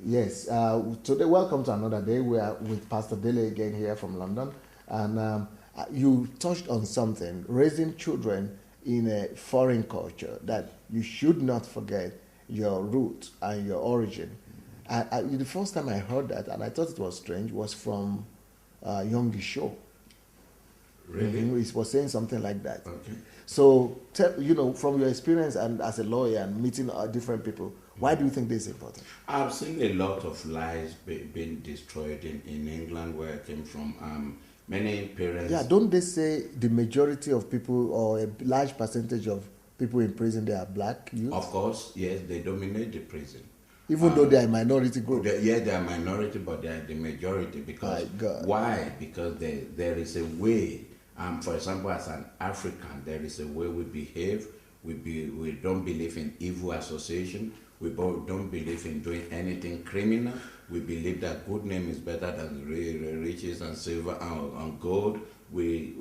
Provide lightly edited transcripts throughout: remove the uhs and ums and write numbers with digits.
Yes. Today, welcome to another day. We are with Pastor Dele again here from London. And you touched on something, raising children in a foreign culture, that you should not forget your root and your origin. The first time I heard that, and I thought it was strange, was from Youngie Show. Really? He was saying something like that. Okay. So, from your experience and as a lawyer and meeting different people, why do you think this is important? I've seen a lot of lives being destroyed in England, where I came from. Many parents... Yeah, don't they say the majority of people, or a large percentage of people in prison, they are black youth? Of course, yes, they dominate the prison. Even though they are a minority group? They are minority, but they are the majority. Because why? Because there is a way. For example, as an African, there is a way we behave. We don't believe in evil association. We don't believe in doing anything criminal. We believe that good name is better than riches and silver and gold. We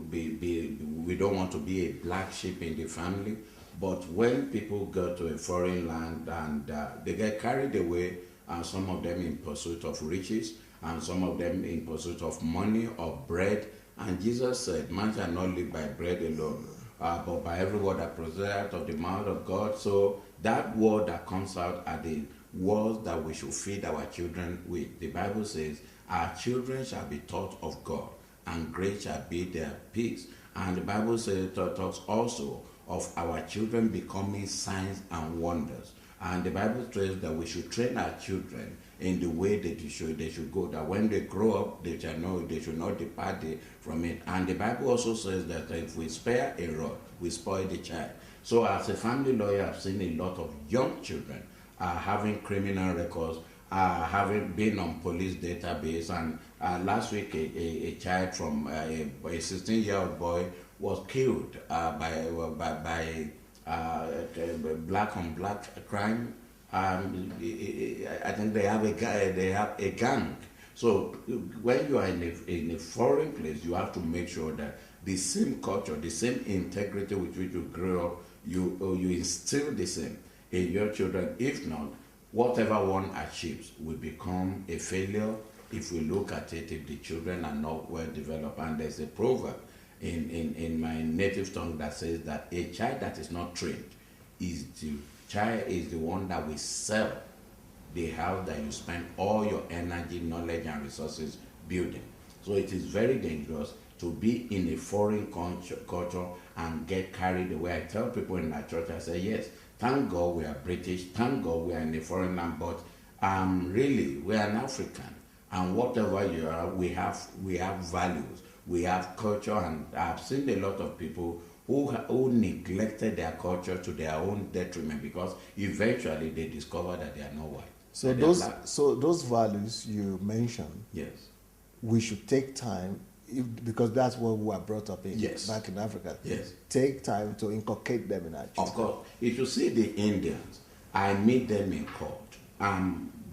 don't want to be a black sheep in the family. But when people go to a foreign land and they get carried away, and some of them in pursuit of riches, and some of them in pursuit of money or bread. And Jesus said, man shall not live by bread alone, but by every word that proceeds out of the mouth of God. So that word that comes out are the words that we should feed our children with. The Bible says, our children shall be taught of God, and great shall be their peace. And the Bible says, talks also of our children becoming signs and wonders. And the Bible says that we should train our children in the way that they should go, that when they grow up, they shall know they should not depart from it. And the Bible also says that if we spare a rod, we spoil the child. So as a family lawyer, I've seen a lot of young children having criminal records, having been on police database. And last week, a child from a 16-year-old boy was killed by black on black crime. I think they have a gang. So when you are in a foreign place, you have to make sure that the same culture, the same integrity with which you grew up, you instill the same in your children. If not, whatever one achieves will become a failure if we look at it, if the children are not well developed. And there's a proverb in my native tongue that says that a child that is not trained is the one that will sell the house that you spend all your energy, knowledge, and resources building. So it is very dangerous to be in a foreign culture and get carried away. I tell people in my church, I say, yes, thank God we are British, thank God we are in a foreign land, but really, we are an African. And whatever you are, we have values, we have culture, and I've seen a lot of people who neglected their culture to their own detriment, because eventually they discover that they are not white. So those values you mentioned, yes, we should take time, because that's what we were brought up in, yes, back in Africa. Yes, take time to inculcate them in our children. Of course, if you see the Indians, I meet them in court.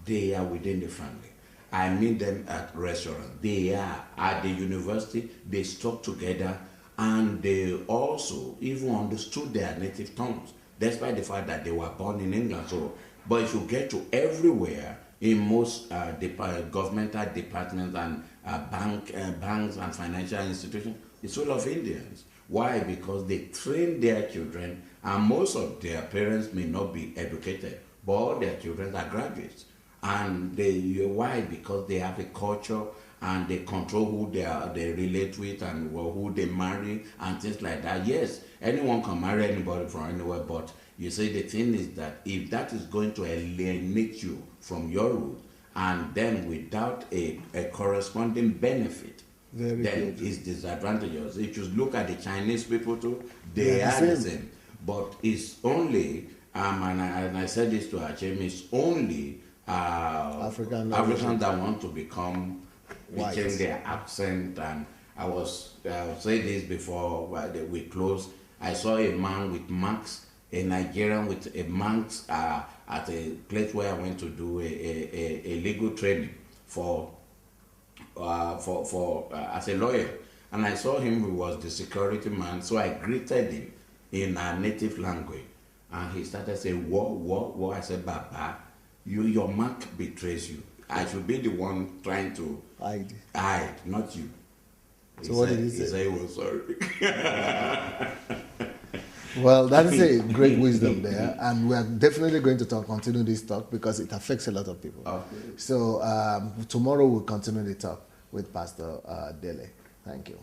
They are within the family. I meet them at restaurants. They are at the university. They stuck together. And they also even understood their native tongues, despite the fact that they were born in England. So, but if you get to everywhere, in most governmental departments and banks and financial institutions, it's full of Indians. Why? Because they train their children, and most of their parents may not be educated, but all their children are graduates. And why? Because they have a culture, and they control who they relate with and who they marry and things like that. Yes, anyone can marry anybody from anywhere, but you see, the thing is that if that is going to alienate you from your root, and then without a corresponding benefit, then it's disadvantageous. If you look at the Chinese people too, they are the same. But it's only, and I said this to Achim, it's only Africans that want to become, change their accent. And I was saying this before we closed. I saw a man with marks, a Nigerian with a marks at a place where I went to do a legal training for as a lawyer. And I saw him, he was the security man, so I greeted him in our native language. And he started saying, what? I said, Baba. your mark betrays you. I should be the one trying to hide, not you. So what did he say? He said he was sorry. Well, that is a great wisdom there, and we are definitely going to continue this talk because it affects a lot of people. Okay. So tomorrow we'll continue the talk with Pastor Dele. Thank you.